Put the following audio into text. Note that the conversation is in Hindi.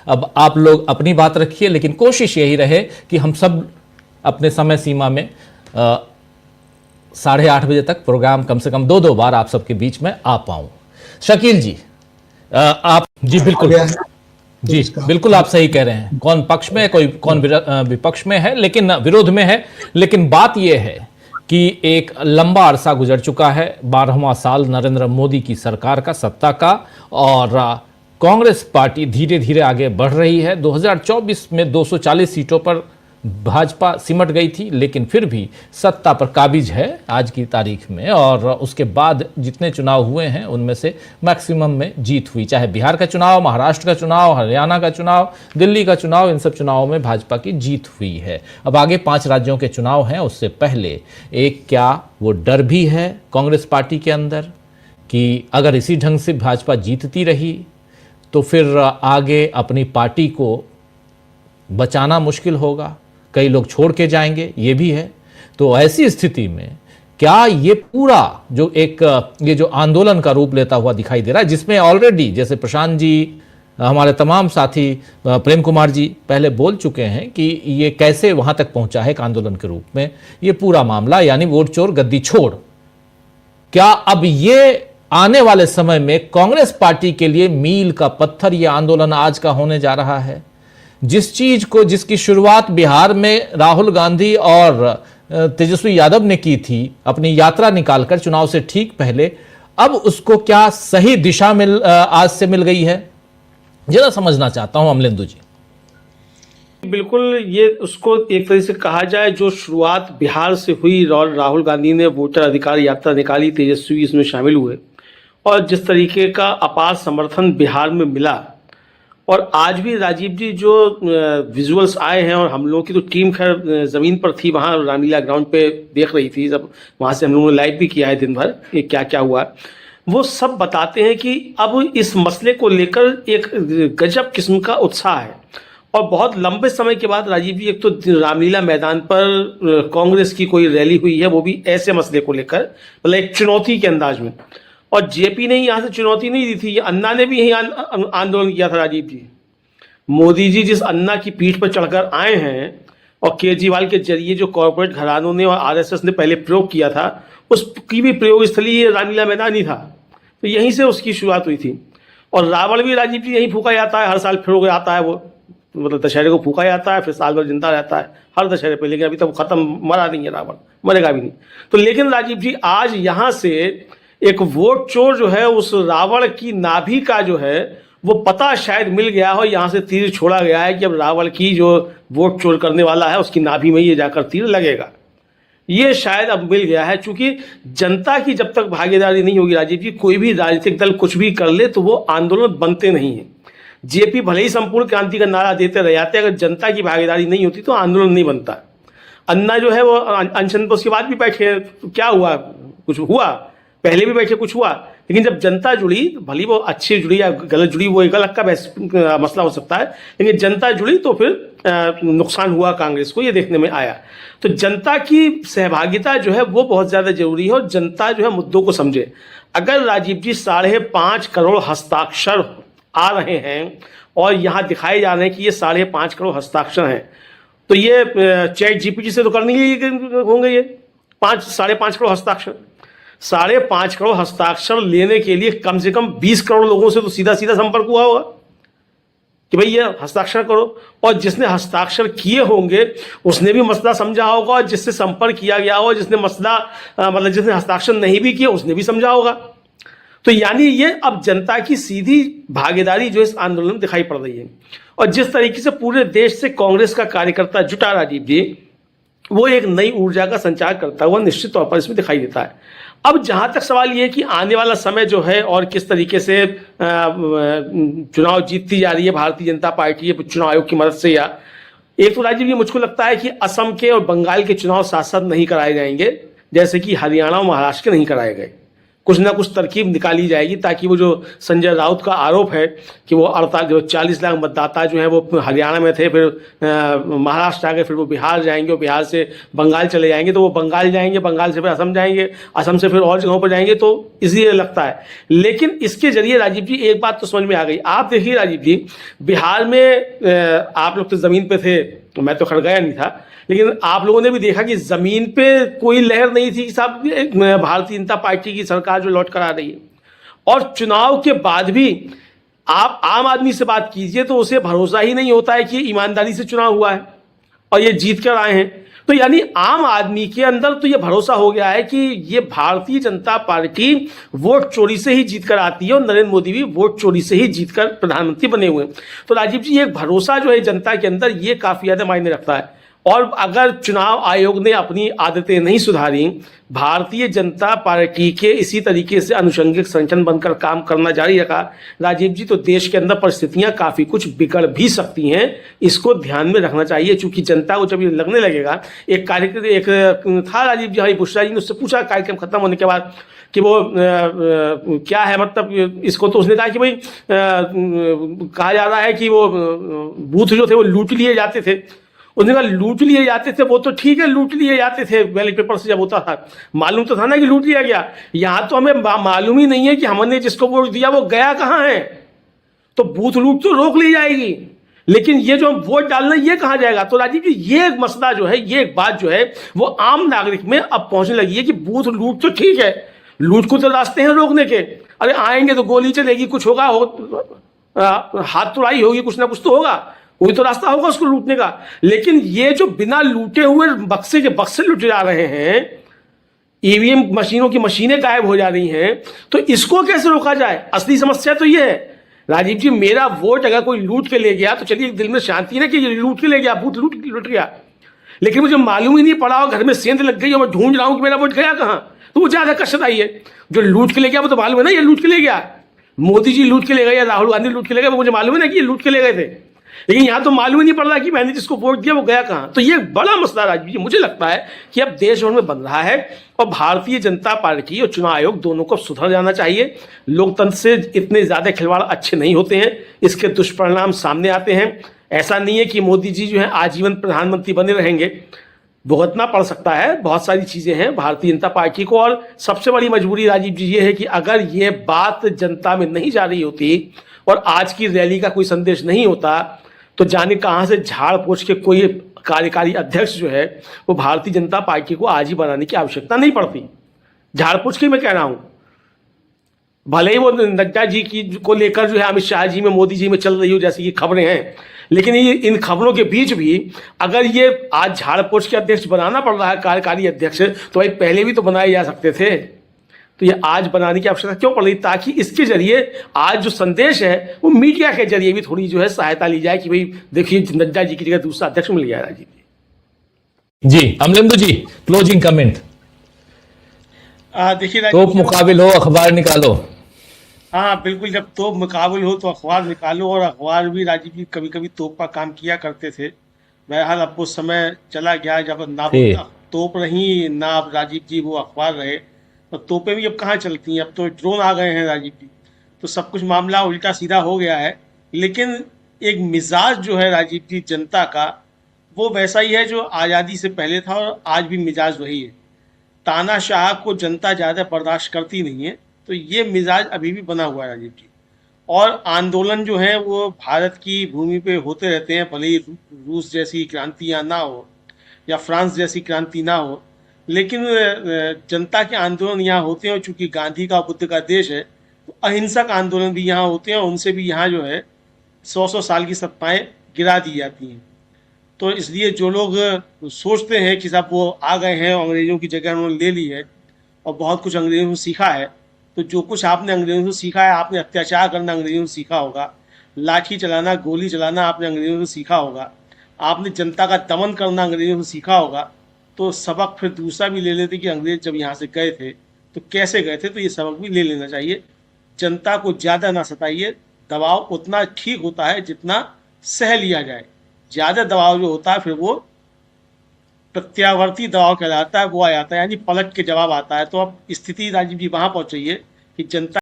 अब आप लोग अपनी बात रखिए, लेकिन कोशिश यही रहे कि हम सब अपने समय सीमा में 8:30 बजे तक प्रोग्राम कम से कम दो बार आप सबके बीच में आ पाऊं। शकील जी, आप जी बिल्कुल जी बिल्कुल आप सही कह रहे हैं। कौन पक्ष में है, कोई कौन विपक्ष में है, लेकिन विरोध में है। लेकिन बात यह है कि एक लंबा अरसा गुजर चुका है, 12वां साल नरेंद्र मोदी की सरकार का, सत्ता का, और कांग्रेस पार्टी धीरे धीरे आगे बढ़ रही है। 2024 में 240 सीटों पर भाजपा सिमट गई थी, लेकिन फिर भी सत्ता पर काबिज है आज की तारीख में। और उसके बाद जितने चुनाव हुए हैं उनमें से मैक्सिमम में जीत हुई, चाहे बिहार का चुनाव, महाराष्ट्र का चुनाव, हरियाणा का चुनाव, दिल्ली का चुनाव, इन सब चुनावों में भाजपा की जीत हुई है। अब आगे 5 राज्यों के चुनाव हैं। उससे पहले एक क्या वो डर भी है कांग्रेस पार्टी के अंदर कि अगर इसी ढंग से भाजपा जीतती रही तो फिर आगे अपनी पार्टी को बचाना मुश्किल होगा, कई लोग छोड़ के जाएंगे, ये भी है। तो ऐसी स्थिति में क्या ये पूरा जो एक ये जो आंदोलन का रूप लेता हुआ दिखाई दे रहा है, जिसमें ऑलरेडी जैसे प्रशांत जी, हमारे तमाम साथी, प्रेम कुमार जी पहले बोल चुके हैं कि ये कैसे वहां तक पहुंचा है एक आंदोलन के रूप में, ये पूरा मामला यानी वोट चोर गद्दी छोड़, क्या अब ये आने वाले समय में कांग्रेस पार्टी के लिए मील का पत्थर ये आंदोलन आज का होने जा रहा है? जिस चीज को, जिसकी शुरुआत बिहार में राहुल गांधी और तेजस्वी यादव ने की थी अपनी यात्रा निकालकर चुनाव से ठीक पहले, अब उसको क्या सही दिशा मिल आज से मिल गई है? जरा समझना चाहता हूं अमलेंदु जी। बिल्कुल, ये उसको एक तरह से कहा जाए, जो शुरुआत बिहार से हुई, राहुल गांधी ने वोटर अधिकार यात्रा निकाली, तेजस्वी इसमें शामिल हुए, और जिस तरीके का अपार समर्थन बिहार में मिला, और आज भी राजीव जी जो विजुअल्स आए हैं, और हम लोगों की तो टीम खैर ज़मीन पर थी, वहाँ रामलीला ग्राउंड पे देख रही थी, जब वहाँ से हम लोगों ने लाइव भी किया है दिन भर ये क्या क्या हुआ, वो सब बताते हैं कि अब इस मसले को लेकर एक गजब किस्म का उत्साह है। और बहुत लंबे समय के बाद राजीव जी, एक तो रामलीला मैदान पर कांग्रेस की कोई रैली हुई है, वो भी ऐसे मसले को लेकर, मतलब एक चुनौती के अंदाज में, और जेपी ने यहाँ से चुनौती नहीं दी थी, अन्ना ने भी यही आंदोलन किया था राजीव जी। मोदी जी जिस अन्ना की पीठ पर चढ़कर आए हैं, और केजरीवाल के जरिए जो कॉर्पोरेट घरानों ने और आरएसएस ने पहले प्रयोग किया था, उसकी भी प्रयोग स्थली ये रामलीला मैदान ही था। तो यहीं से उसकी शुरुआत हुई थी। और रावण भी राजीव जी यहीं फूका जाता है, हर साल फिर आता है, वो मतलब दशहरे को फूका जाता है, फिर साल भर जिंदा रहता है हर दशहरे पे, लेकिन अभी तक खत्म, मरा नहीं है रावण, मरेगा भी नहीं। तो लेकिन राजीव जी आज यहाँ से एक वोट चोर जो है, उस रावण की नाभि का जो है वो पता शायद मिल गया हो, यहाँ से तीर छोड़ा गया है कि अब रावण की जो वोट चोर करने वाला है उसकी नाभि में ये जाकर तीर लगेगा, ये शायद अब मिल गया है। चूंकि जनता की जब तक भागीदारी नहीं होगी राजीव जी, कोई भी राजनीतिक दल कुछ भी कर ले तो वो आंदोलन बनते नहीं है। जेपी भले ही संपूर्ण क्रांति का नारा देते रह जाते, अगर जनता की भागीदारी नहीं होती तो आंदोलन नहीं बनता। अन्ना जो है वो अनशन पर उसके बाद भी बैठे, तो क्या हुआ? कुछ हुआ? पहले भी बैठे, कुछ हुआ? लेकिन जब जनता जुड़ी, भली वो अच्छी जुड़ी या गलत जुड़ी वो एक अलग का मसला हो सकता है, लेकिन जनता जुड़ी तो फिर नुकसान हुआ कांग्रेस को, ये देखने में आया। तो जनता की सहभागिता जो है वो बहुत ज़्यादा जरूरी है, और जनता जो है मुद्दों को समझे। अगर राजीव जी 5.5 करोड़ हस्ताक्षर आ रहे हैं, और यहाँ दिखाए जा रहे हैं कि ये 5.5 करोड़ हस्ताक्षर हैं, तो ये चैट जीपीटी से तो कर नहीं होंगे ये 5.5 करोड़ हस्ताक्षर। 5.5 करोड़ हस्ताक्षर लेने के लिए कम से कम 20 करोड़ लोगों से तो सीधा सीधा संपर्क हुआ होगा कि भाई ये हस्ताक्षर करो, और जिसने हस्ताक्षर किए होंगे उसने भी मसला समझा होगा, और जिससे संपर्क किया गया हो, जिसने मसला मतलब जिसने हस्ताक्षर नहीं भी किया उसने भी समझा होगा। तो यानी ये अब जनता की सीधी भागीदारी जो इस आंदोलन में दिखाई पड़ रही है, और जिस तरीके से पूरे देश से कांग्रेस का कार्यकर्ता जुटा राजीव जी, वो एक नई ऊर्जा का संचार करता हुआ निश्चित तौर पर इसमें दिखाई देता है। अब जहां तक सवाल ये है कि आने वाला समय जो है और किस तरीके से चुनाव जीतती जा रही है भारतीय जनता पार्टी चुनाव आयोग की मदद से, या एक तो राजीव जी मुझको लगता है कि असम के और बंगाल के चुनाव साथ साथ नहीं कराए जाएंगे, जैसे कि हरियाणा और महाराष्ट्र के नहीं कराए गए। कुछ ना कुछ तरकीब निकाली जाएगी ताकि वो जो संजय राउत का आरोप है कि वो 40 लाख मतदाता जो है वो हरियाणा में थे, फिर महाराष्ट्र आ गए, फिर वो बिहार जाएंगे और बिहार से बंगाल चले जाएंगे, तो वो बंगाल जाएंगे, बंगाल से फिर असम जाएंगे, असम से फिर और जगहों पर जाएंगे, तो इसलिए लगता है। लेकिन इसके जरिए राजीव जी एक बात तो समझ में आ गई। आप देखिए राजीव जी, बिहार में आप लोग तो ज़मीन पे थे, मैं तो खड़ गया नहीं था, लेकिन आप लोगों ने भी देखा कि जमीन पे कोई लहर नहीं थी कि साहब भारतीय जनता पार्टी की सरकार जो लौट कर आ रही है। और चुनाव के बाद भी आप आम आदमी से बात कीजिए तो उसे भरोसा ही नहीं होता है कि ईमानदारी से चुनाव हुआ है और ये जीत कर आए हैं। तो यानी आम आदमी के अंदर तो ये भरोसा हो गया है कि ये भारतीय जनता पार्टी वोट चोरी से ही जीत कर आती है और नरेंद्र मोदी भी वोट चोरी से ही जीत कर प्रधानमंत्री बने हुए हैं। तो राजीव जी, ये भरोसा जो है जनता के अंदर, ये काफी ज्यादा मायने रखता है। और अगर चुनाव आयोग ने अपनी आदतें नहीं सुधारी, भारतीय जनता पार्टी के इसी तरीके से अनुषंगिक संगठन बनकर काम करना जारी रखा राजीव जी, तो देश के अंदर परिस्थितियां काफी कुछ बिगड़ भी सकती हैं। इसको ध्यान में रखना चाहिए, क्योंकि जनता को जब ये लगने लगेगा, एक कार्यक्रम एक था राजीव जी, हरी बुशरा जी ने उससे पूछा कार्यक्रम खत्म होने के बाद कि वो क्या है, मतलब इसको तो उसने कहा कि भाई कहा जा रहा है कि वो बूथ जो थे वो लूट लिए जाते थे। उसने कहा लूट लिए जाते थे, वो तो ठीक है, लूट लिए जाते थे बैलेट पेपर से जब होता था, मालूम तो था ना कि लूट लिया गया। यहाँ तो हमें मालूम ही नहीं है कि हमने जिसको वोट दिया वो गया कहाँ है। तो बूथ लूट तो रोक ली जाएगी, लेकिन ये जो हम वोट डालना ये कहाँ जाएगा। तो राजीव जी, ये एक मसला जो है, ये एक बात जो है वो आम नागरिक में अब पहुंचने लगी है कि बूथ लूट तो ठीक है, लूट को तो रास्ते हैं रोकने के। अरे आएंगे तो गोली चलेगी, कुछ होगा, हाथ तुड़ाई होगी, कुछ ना कुछ तो होगा, कोई तो रास्ता होगा उसको लूटने का। लेकिन ये जो बिना लूटे हुए बक्से के बक्से लूटे जा रहे हैं, ईवीएम मशीनों की मशीनें गायब हो जा रही हैं, तो इसको कैसे रोका जाए। असली समस्या तो ये है राजीव जी, मेरा वोट अगर कोई लूट के ले गया तो चलिए दिल में शांति है ना कि ये लूट के ले गया, बूथ लूट गया, लेकिन मुझे मालूम ही नहीं पड़ा और घर में सेंध लग गई और मैं ढूंढ रहा हूं कि मेरा वोट गया कहां, तो वो ज्यादा कष्ट आई है। जो लूट के ले गया वो तो मालूम है ना ये लूट के ले गया, मोदी जी लूट के ले गए या राहुल गांधी लूट के ले गए, वो मुझे मालूम है ना कि ये लूट के ले गए थे, लेकिन यहां तो मालूम ही नहीं पड़ रहा कि मैंने जिसको वोट दिया वो गया कहां। तो ये बड़ा मसला राजीव जी मुझे लगता है कि अब देश भर में बन रहा है और भारतीय जनता पार्टी और चुनाव आयोग दोनों को सुधर जाना चाहिए। लोकतंत्र से इतने ज्यादा खिलवाड़ अच्छे नहीं होते हैं, इसके दुष्परिणाम सामने आते हैं। ऐसा नहीं है कि मोदी जी जो है आजीवन प्रधानमंत्री बने रहेंगे, भुगतना पड़ सकता है, बहुत सारी चीजें हैं भारतीय जनता पार्टी को। और सबसे बड़ी मजबूरी राजीव जी ये है कि अगर ये बात जनता में नहीं जा रही होती और आज की रैली का कोई संदेश नहीं होता, तो जाने कहां से झाड़ पोछ के कोई कार्यकारी अध्यक्ष जो है वो भारतीय जनता पार्टी को आज ही बनाने की आवश्यकता नहीं पड़ती। झाड़ पोछ के मैं कह रहा हूं, भले ही वो नड्डा जी की को लेकर जो है अमित शाह जी में, मोदी जी में चल रही हो जैसी ये खबरें हैं, लेकिन ये इन खबरों के बीच भी अगर ये आज झाड़ पोछ के अध्यक्ष बनाना पड़ रहा है, कार्यकारी अध्यक्ष, तो भाई पहले भी तो बनाए जा सकते थे। तो ये आज बनाने की आवश्यकता क्यों पड़ रही, ताकि इसके जरिए आज जो संदेश है वो मीडिया के जरिए भी थोड़ी जो है सहायता ली जाए कि भाई देखिए नड्डा जी की जगह दूसरा अध्यक्ष मिल गया राजीव जी। अमलेंदु जी, क्लोजिंग कमेंट। देखिए तोप मुकाबिल हो, अखबार निकालो। हाँ बिल्कुल, जब तोप मुकाबिल हो तो अखबार निकालो, और अखबार भी राजीव जी कभी कभी तोप का काम किया करते थे। बहरहाल अब वो समय चला गया जब ना तोप रही ना अब राजीव जी वो अखबार रहे, तो तोपें भी अब कहाँ चलती हैं, अब तो ड्रोन आ गए हैं राजीव जी, तो सब कुछ मामला उल्टा सीधा हो गया है। लेकिन एक मिजाज जो है राजीव जी जनता का, वो वैसा ही है जो आज़ादी से पहले था और आज भी मिजाज वही है। तानाशाह को जनता ज़्यादा बर्दाश्त करती नहीं है, तो ये मिजाज अभी भी बना हुआ है राजीव जी। और आंदोलन जो है वो भारत की भूमि पे होते रहते हैं, भले ही रूस जैसी क्रांतियाँ ना हो या फ्रांस जैसी क्रांति ना हो, लेकिन जनता के आंदोलन यहाँ होते हैं। और चूंकि गांधी का बुद्ध का देश है, तो अहिंसक आंदोलन भी यहाँ होते हैं, और उनसे भी यहाँ जो है 100 साल की सत्ताएं गिरा दी जाती हैं। तो इसलिए जो लोग सोचते हैं कि साहब वो आ गए हैं, अंग्रेज़ों की जगह उन्होंने ले ली है और बहुत कुछ अंग्रेज़ों से सीखा है, तो जो कुछ आपने अंग्रेज़ों से सीखा है, आपने अत्याचार करना अंग्रेज़ों से सीखा होगा, लाठी चलाना, गोली चलाना आपने अंग्रेज़ों से सीखा होगा, आपने जनता का दमन करना अंग्रेज़ों से सीखा होगा, तो सबक फिर दूसरा भी ले लेते कि अंग्रेज जब यहाँ से गए थे तो कैसे गए थे, तो ये सबक भी ले लेना चाहिए। जनता को ज़्यादा ना सताइए, दबाव उतना ठीक होता है जितना सह लिया जाए, ज़्यादा दबाव जो होता है फिर वो प्रत्यावर्ती दबाव कहलाता है वो आ जाता है, यानी पलट के जवाब आता है। तो अब स्थिति राजीव जी वहां पहुंच रही है कि जनता